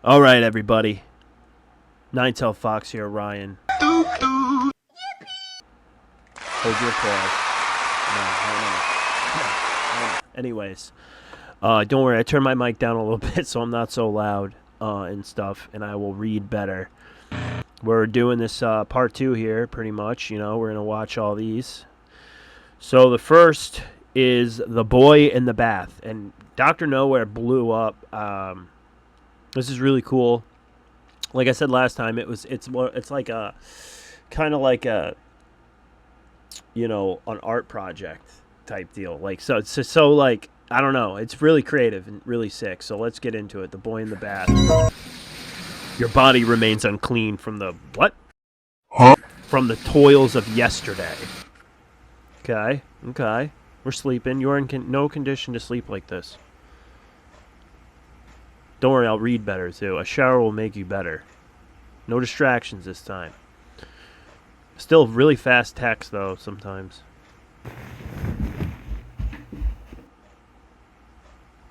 All right, everybody. Nine-tailed fox here, Ryan. Hold your applause. No. Anyways, don't worry. I turned my mic down a little bit so I'm not so loud and stuff, and I will read better. We're doing this part 2 here, pretty much. You know, we're gonna watch all these. So the first is The Boy in the Bath, and Dr. Nowhere blew up. This is really cool. Like I said last time, it's like a kind of like a, you know, an art project type deal. Like so like I don't know. It's really creative and really sick. So let's get into it. The Boy in the Bath. Your body remains unclean from the what? Huh? From the toils of yesterday. Okay. We're sleeping. You're in no condition to sleep like this. Don't worry, I'll read better, too. A shower will make you better. No distractions this time. Still really fast text, though, sometimes.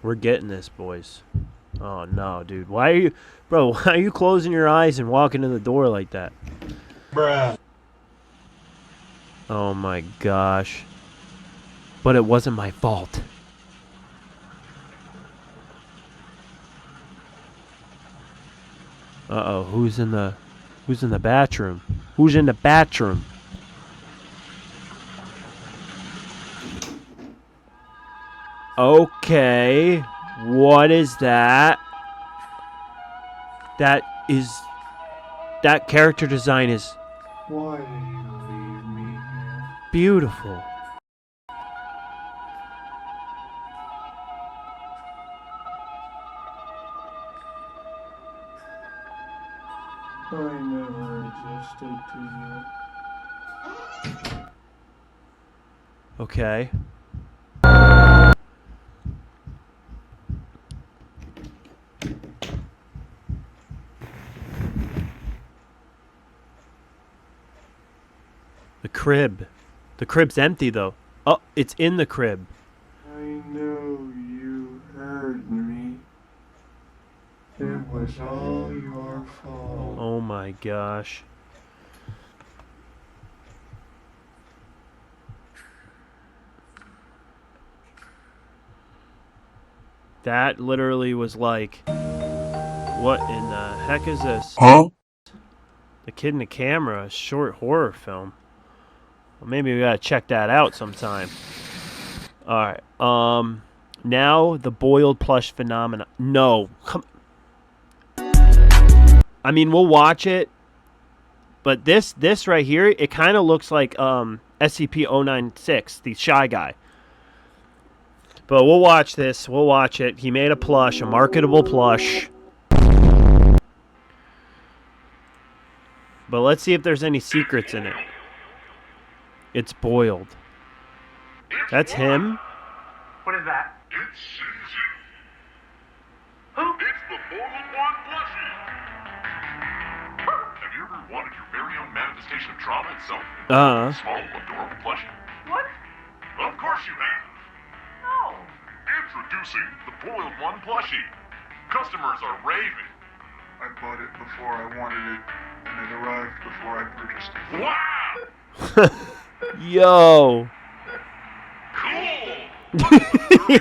We're getting this, boys. Oh, no, dude. Why are you closing your eyes and walking in the door like that? Bruh. Oh, my gosh. But it wasn't my fault. Uh-oh, who's in the bathroom? Who's in the bathroom? Okay, what is that? That character design is Why did you leave me here? beautiful. I never existed to you. Okay. The crib. The crib's empty, though. Oh, it's in the crib. I know you heard me. It was all your fault. Oh my gosh. That literally was like, what in the heck is this? Huh? The Kid in the Camera, a short horror film. Well, maybe we gotta check that out sometime. Alright, now the boiled plush phenomena. No, come. I mean, we'll watch it, but this right here, it kind of looks like SCP-096, the Shy Guy. But we'll watch this. We'll watch it. He made a plush, a marketable plush. But let's see if there's any secrets in it. It's boiled. That's him? What is that? It's easy. Who? It's the boiled one plushie. Have you ever wanted your very own manifestation of trauma itself? Small, adorable plushie. What? Of course you have. No. Introducing the boiled one plushie. Customers are raving. I bought it before I wanted it, and it arrived before I purchased it. Wow! Yo. Cool!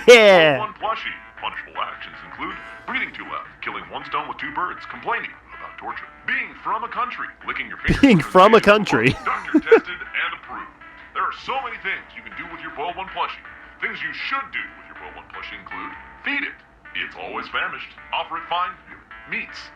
Yeah. Boiled one plushie. Punishable actions include breathing too loud, killing one stone with two birds, complaining about torture, being from a country, licking your fingers. Being from a country. Doctor tested and approved. There are so many things you can do with your boiled one plushie. Things you should do with your boiled one plushie include feed it. It's always famished. Offer it fine meats.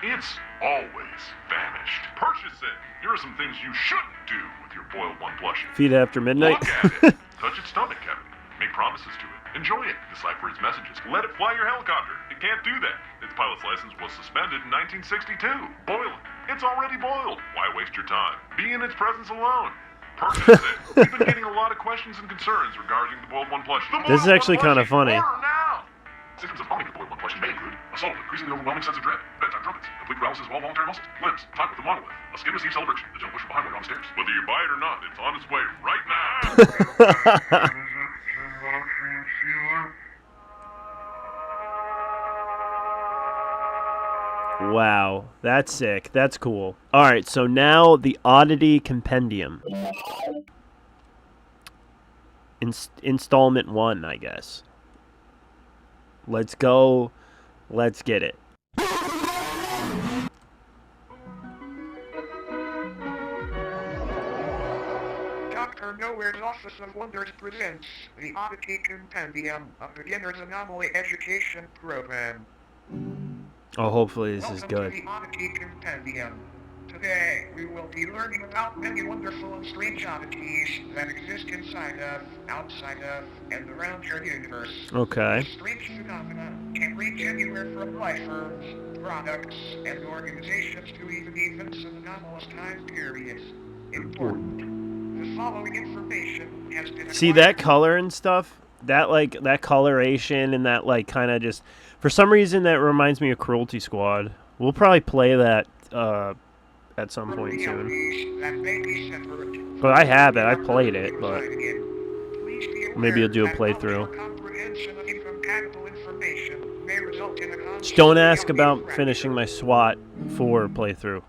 It's always famished. Purchase it. Here are some things you shouldn't do with your boiled one plushie. Feed after midnight. Look at it. Touch its stomach cavity. Make promises to it. Enjoy it. Decipher its messages. Let it fly your helicopter. It can't do that. Its pilot's license was suspended in 1962. Boil it. It's already boiled. Why waste your time? Be in its presence alone. Purchase it. We've been getting a lot of questions and concerns regarding the boiled one plushie. This is actually kind of funny. Order now. Symptoms of owning the boiled one plushie may include assault, increasingly overwhelming sense of dread, bedtime drunkenness, complete paralysis of all voluntary muscles, limbs, talk with the monolith, a skin receive celebration, the gentle push from behind while you're on the stairs. Whether you buy it or not, it's on its way right now. Wow, that's sick. That's cool. All right, so now the Oddity compendium. Installment 1, I guess. Let's go. Let's get it. Dr. Nowhere's Office of Wonders presents the Oddity Compendium, a beginner's anomaly education program. Oh, hopefully this is Welcome good. to the Oddity Compendium. Today, we will be learning about many wonderful and strange oddities that exist inside of, outside of, and around your universe. Okay. These strange phenomena can range anywhere from life forms, products, and organizations to even events of anomalous time periods. Important. The following information has been See that acquired- color and stuff? That coloration and that kind of just for some reason that reminds me of Cruelty Squad. We'll probably play that at some point soon. But I have it. I played it, but maybe I'll do a playthrough. Just don't ask about finishing my SWAT 4 playthrough.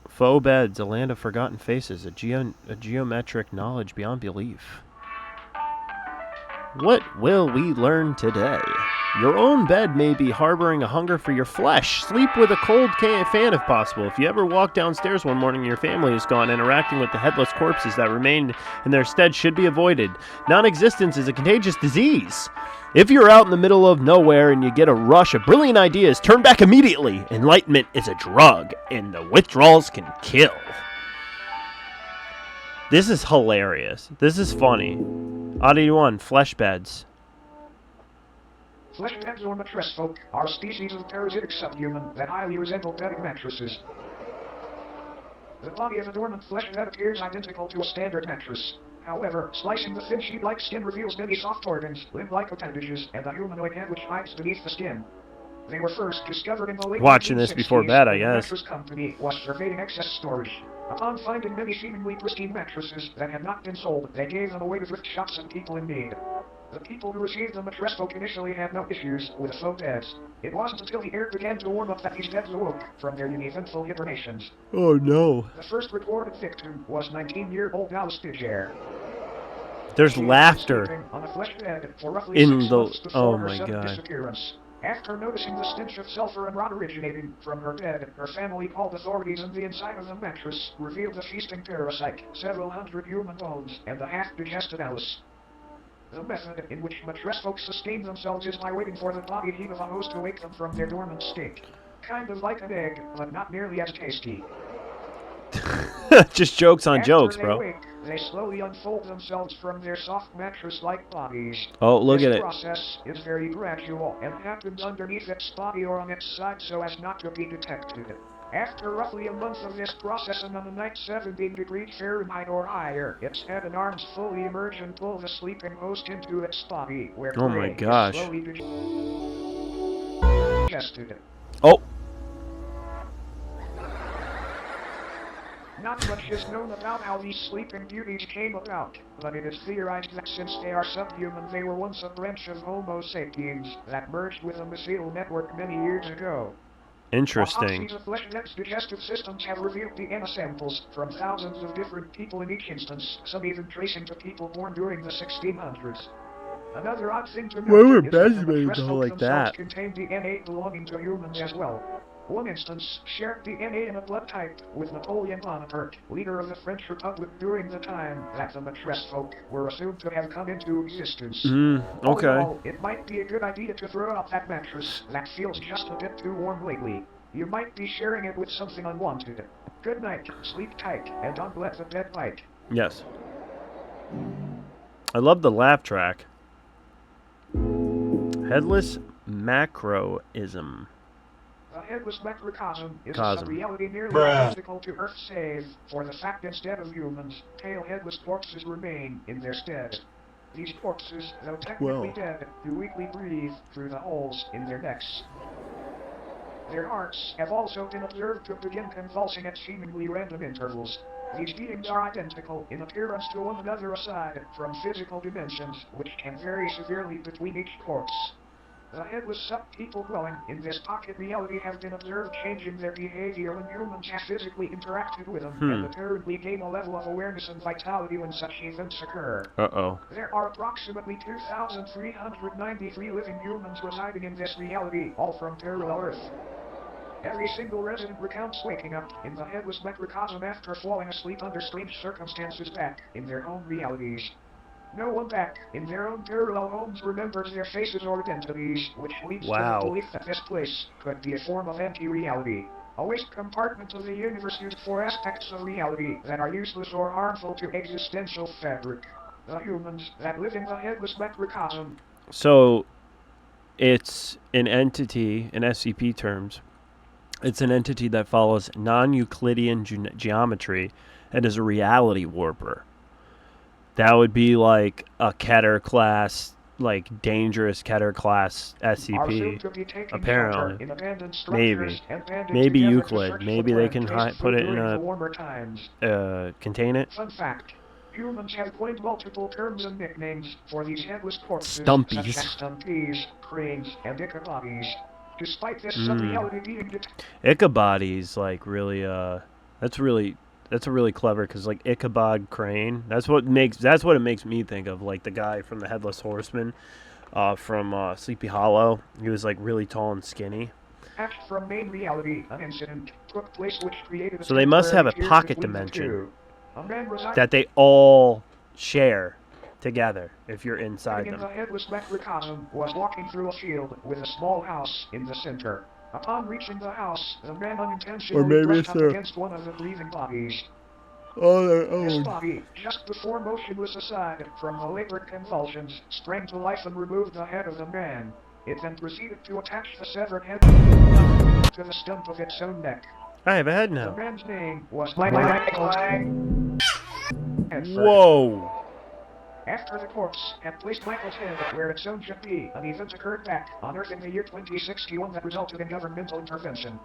Faux beds, a land of forgotten faces, a geometric knowledge beyond belief. What will we learn today? Your own bed may be harboring a hunger for your flesh. Sleep with a cold fan if possible. If you ever walk downstairs one morning and your family is gone, interacting with the headless corpses that remain in their stead should be avoided. Non-existence is a contagious disease. If you're out in the middle of nowhere and you get a rush of brilliant ideas, turn back immediately. Enlightenment is a drug, and the withdrawals can kill. This is hilarious. This is funny. Oddity 1, flesh beds. Flesh beds or mattress folk are species of parasitic subhuman that highly resemble bedding mattresses. The body of a dormant flesh bed appears identical to a standard mattress. However, slicing the thin sheet-like skin reveals many soft organs, limb-like appendages, and a humanoid head which hides beneath the skin. They were first discovered in the late Watching this 1960s before bed, I when the guess. mattress company was surveying excess storage. Upon finding many seemingly pristine mattresses that had not been sold, they gave them away to thrift shops and people in need. The people who received the mattress folk initially had no issues with faux beds. It wasn't until the air began to warm up that these beds awoke from their uneventful hibernations. Oh no. The first recorded victim was 19-year-old Alice Digere. There's She had been laughter sleeping on a flesh bed for roughly in 6 the... months before Oh her my sudden god. disappearance. After noticing the stench of sulfur and rot originating from her bed, her family called authorities, and the inside of the mattress revealed a feasting parasite, several hundred human bones, and a half-digested Alice. The method in which mattress folks sustain themselves is by waiting for the body heat of a host to wake them from their dormant state. Kind of like an egg, but not nearly as tasty. Just jokes on After jokes, they bro. wake, they slowly unfold themselves from their soft mattress-like bodies. Oh, look at This it. process is very gradual and happens underneath its body or on its side so as not to be detected. After roughly a month of this process and on a night 17 degrees Fahrenheit or higher, its head and arms fully emerge and pull the sleeping host into its body, where Oh my prey is gosh. slowly digested. Oh, Not much is known about how these sleeping beauties came about, but it is theorized that since they are subhuman, they were once a branch of Homo sapiens that merged with a mycelial network many years ago. interesting. Autopsies of flesh beds' digestive systems have revealed DNA samples from thousands of different people in each instance, some even tracing to people born during the 1600s. Another odd thing to Why were note is that beds the made mattress though folk like themselves that? contain DNA belonging to humans as well. One instance shared DNA in a blood type with Napoleon Bonaparte, leader of the French Republic during the time that the mattress folk were assumed to have come into existence. All in Okay. all, it might be a good idea to throw out that mattress that feels just a bit too warm lately. You might be sharing it with something unwanted. Good night, sleep tight, and don't let the bed bite. Yes. I love the laugh track. Headless macroism. The headless macrocosm is Cosm. a reality nearly identical to Earth save, for the fact instead of humans, pale headless corpses remain in their stead. These corpses, though technically dead, do weakly breathe through the holes in their necks. Their hearts have also been observed to begin convulsing at seemingly random intervals. These beings are identical in appearance to one another aside from physical dimensions, which can vary severely between each corpse. The headless sub-people dwelling in this pocket reality have been observed changing their behavior when humans have physically interacted with them, and apparently gain a level of awareness and vitality when such events occur. Uh-oh. There are approximately 2,393 living humans residing in this reality, all from parallel Earth. Every single resident recounts waking up in the headless macrocosm after falling asleep under strange circumstances back in their own realities. No one back in their own parallel homes remembers their faces or identities, which leads to the belief that this place could be a form of anti-reality. A waste compartment of the universe used for aspects of reality that are useless or harmful to existential fabric. The humans that live in the headless macrocosm. So, it's an entity, in SCP terms, it's an entity that follows non-Euclidean geometry and is a reality warper. That would be like a Keter class, like dangerous Keter class SCP. Apparently. Maybe Euclid. Maybe they can put it in a contain it. Fun fact. Humans have coined multiple terms and nicknames for these headless corpses, Stumpies. such as stumpies, cranes, and ichabodies. Despite this sub-reality being Ichabodies, like really, that's a really clever, because like Ichabod Crane, that's what it makes me think of, like the guy from the Headless Horseman, from Sleepy Hollow. He was like really tall and skinny. From main reality, an incident took place which created a So they must have a pocket dimension that they all share together if you're inside them. The headless macrocosm was walking through a field with a small house in the center. Upon reaching the house, the man unintentionally brushed up against one of the breathing bodies. This body, just before motionless aside from deliberate convulsions, sprang to life and removed the head of the man. It then proceeded to attach the severed head to the stump of its own neck. I have a head now. The man's name was Michael. Whoa! After the corpse had placed Michael's head where its own should be, an event occurred back on Earth in the year 2061 that resulted in governmental intervention.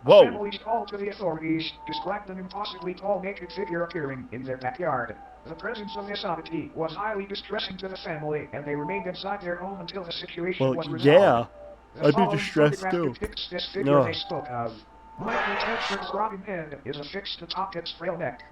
Whoa! Families called to the authorities described an impossibly tall naked figure appearing in their backyard. The presence of this oddity was highly distressing to the family, and they remained inside their home until the situation was resolved. Yeah, The I'd be following distressed photograph too. depicts this figure they spoke of. Michael Tedford's rotting head is affixed atop its frail neck.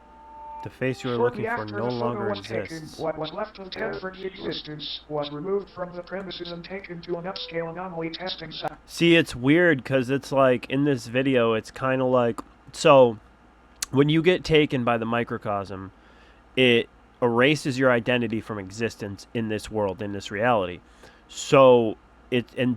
The face you are Shortly looking for after no the photo longer was taken, exists. what was left of Tedford's existence was removed from the premises and taken to an upscale anomaly testing site. See, it's weird because it's like in this video, it's kind of like, so when you get taken by the microcosm, it erases your identity from existence in this world, in this reality. So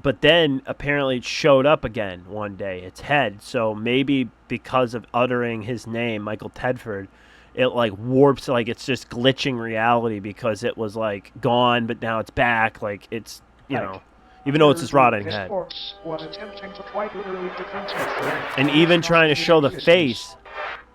but then apparently it showed up again one day, its head. So maybe because of uttering his name, Michael Tedford, it like warps, like it's just glitching reality because it was like gone, but now it's back. Like it's, you know, even though it's his rotting head. And even trying to show the face.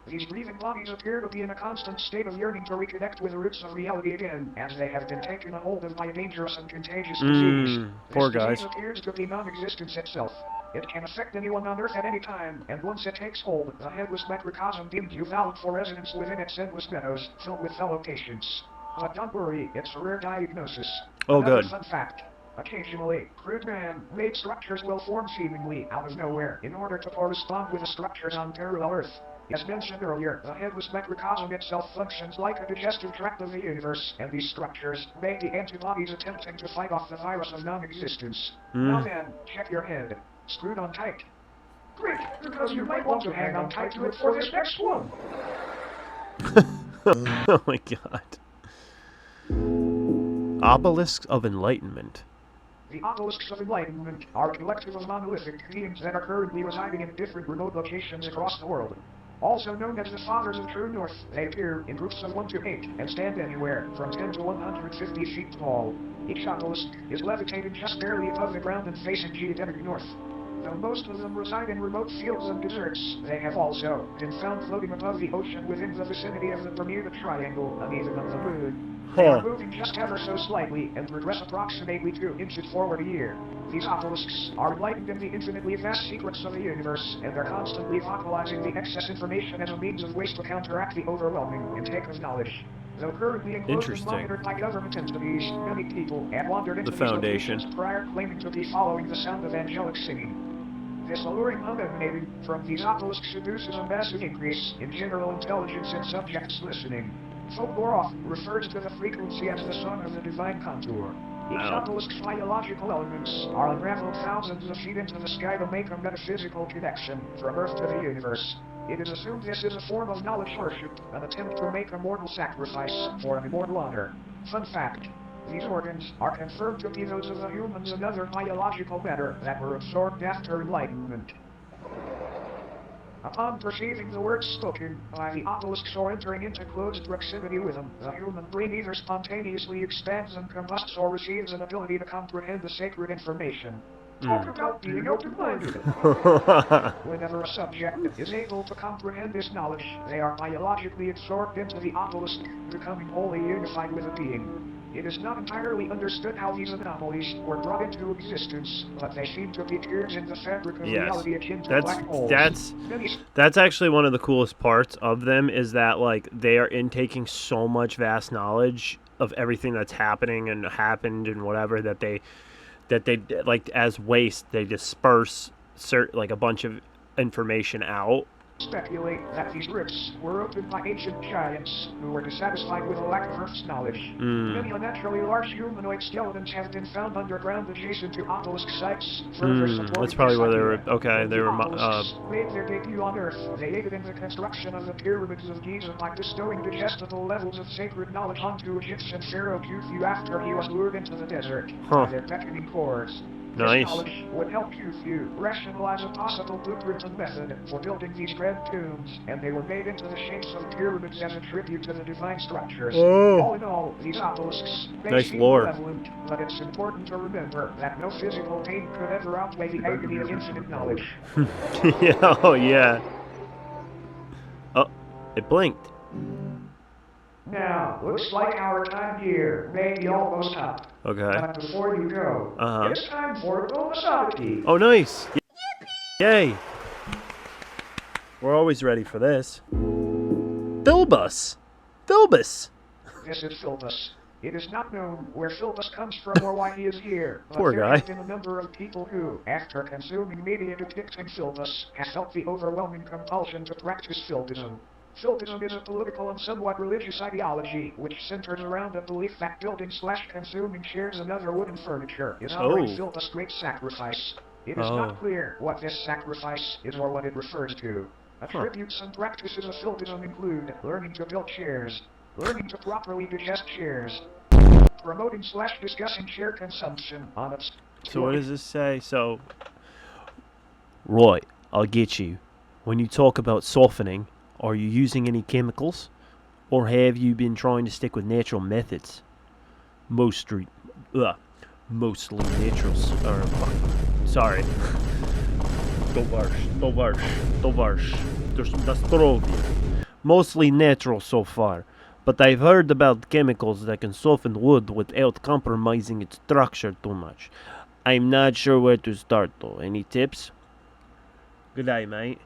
These breathing bodies appear to be in a constant state of yearning to reconnect with the roots of reality again, as they have been taken a hold of by a dangerous and contagious disease. Poor This guys. disease appears to be non-existence itself. It can affect anyone on Earth at any time, and once it takes hold, the headless macrocosm deems you valid for residence within its endless meadows, filled with fellow patients. But don't worry, it's a rare diagnosis. Oh, Another good. fun fact. Occasionally, crude man-made structures will form seemingly out of nowhere in order to correspond with the structures on parallel Earth. As mentioned earlier, the headless macrocosm itself functions like a digestive tract of the universe, and these structures may be antibodies attempting to fight off the virus of non-existence. Now then, check your head. Screwed on tight. Great, because you might want to hang on tight to it for this next one. Oh my god. Obelisks of Enlightenment. The Obelisks of Enlightenment are a collective of monolithic beings that are currently residing in different remote locations across the world. Also known as the Fathers of True North, they appear in groups of 1 to 8 and stand anywhere from 10 to 150 feet tall. Each obelisk is levitated just barely above the ground and facing geodetic north. Though most of them reside in remote fields and deserts, they have also been found floating above the ocean within the vicinity of the Bermuda Triangle and even of the Moon. They are moving just ever so slightly and progress approximately 2 inches forward a year. These obelisks are enlightened in the infinitely vast secrets of the universe, and are constantly vocalizing the excess information as a means of ways to counteract the overwhelming intake of knowledge. Though currently enclosed and Interesting. monitored by government entities, many people have wandered into The these Foundation. locations prior claiming to be following the sound of angelic singing. This alluring hum emanating from these obelisks seduces a massive increase in general intelligence in subjects listening. Folklore often refers to the frequency as the song of the divine contour. Each Oh. obelisk's biological elements are unraveled thousands of feet into the sky to make a metaphysical connection from Earth to the universe. It is assumed this is a form of knowledge worship, an attempt to make a mortal sacrifice for an immortal honor. Fun fact. These organs are confirmed to be those of the humans and other biological matter that were absorbed after enlightenment. Upon perceiving the words spoken by the obelisks or entering into close proximity with them, the human brain either spontaneously expands and combusts or receives an ability to comprehend the sacred information. Talk about being open-minded. Whenever a subject is able to comprehend this knowledge, they are biologically absorbed into the obelisk, becoming wholly unified with the being. It is not entirely understood how these anomalies were brought into existence, but they seem to be tears in the fabric of Yes. reality akin to black holes. That's actually one of the coolest parts of them, is that like they are intaking so much vast knowledge of everything that's happening and happened and whatever, that they like, as waste, they disperse like a bunch of information out. Speculate that these rifts were opened by ancient giants who were dissatisfied with a lack of Earth's knowledge. Many unnaturally large humanoid skeletons have been found underground adjacent to obelisk sites. That's probably where they were. Okay, they were. Obelisks made their debut on Earth. They aided in the construction of the pyramids of Giza by bestowing digestible levels of sacred knowledge onto Egyptian pharaoh Khufu after he was lured into the desert by their beckoning cords. Nice. This knowledge would help Khufu rationalize a possible blueprint and method for building these grand tombs, and they were made into the shapes of pyramids as a tribute to the divine structures. Oh. All in all, these obelisks may Nice seem lore. malevolent, but it's important to remember that no physical pain could ever outweigh the agony of infinite knowledge. Yeah, oh yeah. Oh, it blinked. Now, looks like our time here may be almost up. Okay. But before you go, it's time for bonus Oddity. Oh, nice. Yay. We're always ready for this. Filibus. Filibus. This is Filibus. It is not known where Filibus comes from or why he is here, but Poor there guy. have been a number of people who, after consuming media depicting Filibus, have felt the overwhelming compulsion to practice Filibism. Filibism is a political and somewhat religious ideology which centers around the belief that building/consuming chairs and other wooden furniture is honoring Filibus' great sacrifice. It is not clear what this sacrifice is or what it refers to. Attributes and practices of Filibism include learning to build chairs, learning to properly digest chairs, promoting/discussing chair consumption on its... So what does this say? So, Roy, I'll get you. When you talk about softening, are you using any chemicals? Or have you been trying to stick with natural methods? Mostly naturals. Sorry. Tovarsh. Mostly natural so far. But I've heard about chemicals that can soften wood without compromising its structure too much. I'm not sure where to start though. Any tips? Good day, mate.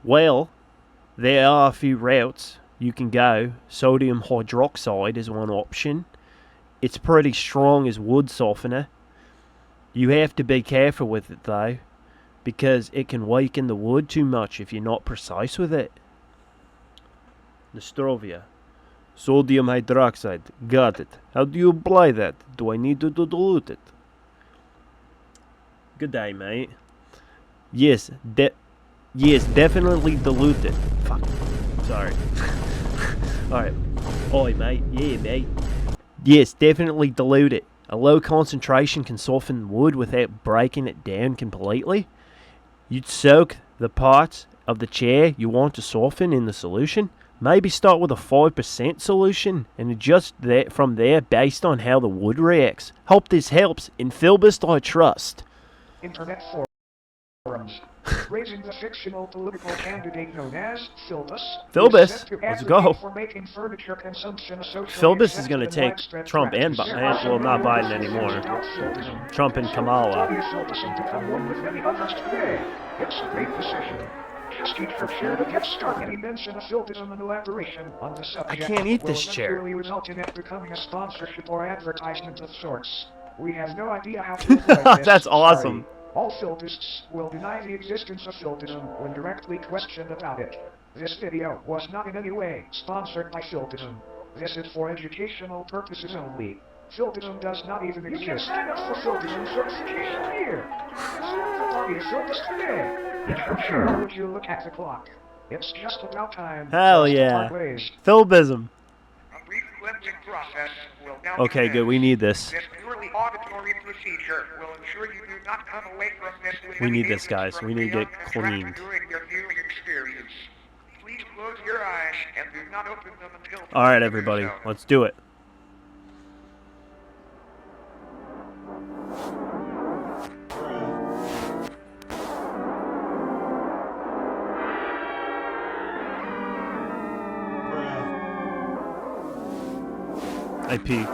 Well, there are a few routes you can go. Sodium hydroxide is one option. It's pretty strong as wood softener. You have to be careful with it though, because it can weaken the wood too much if you're not precise with it. Nostrovia. Sodium hydroxide. Got it. How do you apply that? Do I need to dilute it? Good day, mate. Yes, definitely dilute it. Fuck. Sorry. Alright. Oi, mate. Yeah, mate. Yes, definitely dilute it. A low concentration can soften wood without breaking it down completely. You'd soak the parts of the chair you want to soften in the solution. Maybe start with a 5% solution and adjust that from there based on how the wood reacts. Hope this helps. In Filibus I trust. Internet forums. Raising the fictional political candidate known as Filibus. Filibus, let's go. For making furniture consumption Filibus is going to take Trump and Biden. Well, not Biden anymore. Trump and Kamala. Filibus to become one with many others today. It's a great decision. Just eat her chair to get started. Any mention of Filibus and elaboration on the subject can't eat will this chair. eventually result in it becoming a sponsorship or advertisement of sorts. We have no idea how to avoid this. That's awesome. Sorry. All Filibusts will deny the existence of Filibism when directly questioned about it. This video was not in any way sponsored by Filibism. This is for educational purposes only. Filibism does not even exist. You can sign up for Filibism certification here. You can sign up for a Filibus today. Why would you look at the clock? It's just about time. Hell for us to yeah. part ways. Filibism. A brief cleansing process will now Okay, good. We need this. This purely auditory procedure will ensure you do not come away from this with We any need this, inputs guys. from We need to beyond get the track cleaned. during your viewing experience. Please close your eyes and do not open them until All right, to do everybody. so. Let's do it. I peeked.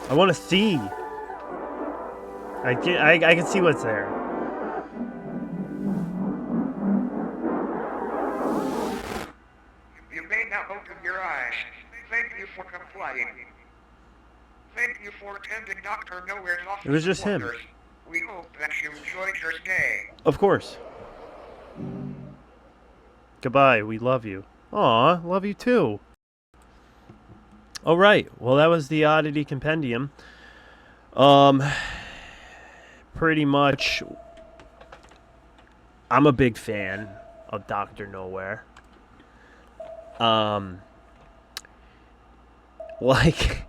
I want to see. I can see what's there. You may now open your eyes. Thank you for complying. Thank you for attending Dr. Nowhere's office. It was just him. wonders. We hope that you enjoyed your stay. Of course. Goodbye. We love you. Aw, love you too. All right. Well, that was the Oddity compendium. Pretty much, I'm a big fan of Dr. Nowhere. Like,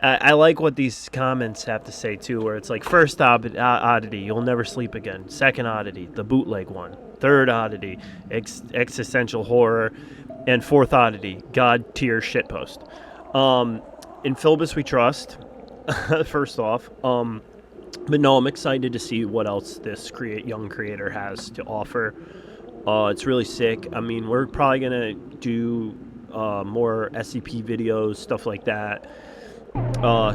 I like what these comments have to say too, where it's like, first oddity, you'll never sleep again. Second oddity, the bootleg one. Third oddity, existential horror. And fourth oddity, God tier shitpost. In Filibus we trust, first off. But no, I'm excited to see what else this young creator has to offer. It's really sick. I mean, we're probably going to do more SCP videos, stuff like that.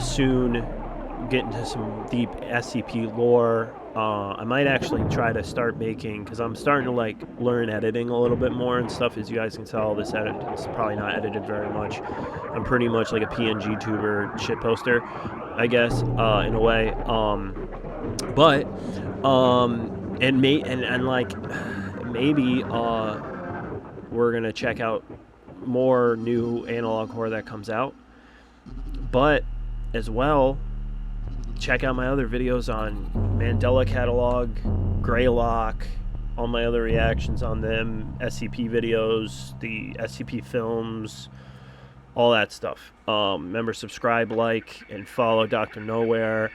Soon, get into some deep SCP lore. I might actually try to start making, because I'm starting to like learn editing a little bit more and stuff. As you guys can tell, this is probably not edited very much. I'm pretty much like a PNG tuber shit poster, I guess, in a way. Maybe we're gonna check out more new analog horror that comes out. But as well, check out my other videos on Mandela Catalog, Greylock, all my other reactions on them, SCP videos, the SCP films, all that stuff. Remember, subscribe, like, and follow Dr. Nowhere.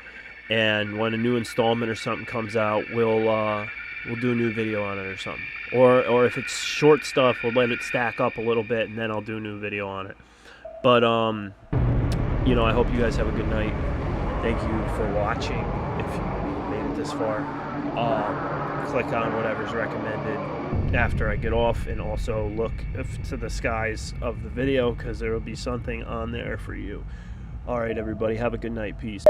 And when a new installment or something comes out, we'll do a new video on it or something. Or if it's short stuff, we'll let it stack up a little bit, and then I'll do a new video on it. But I hope you guys have a good night. Thank you for watching. If you made it this far, click on whatever's recommended after I get off, and also look to the skies of the video, because there will be something on there for you. All right, everybody, have a good night. Peace.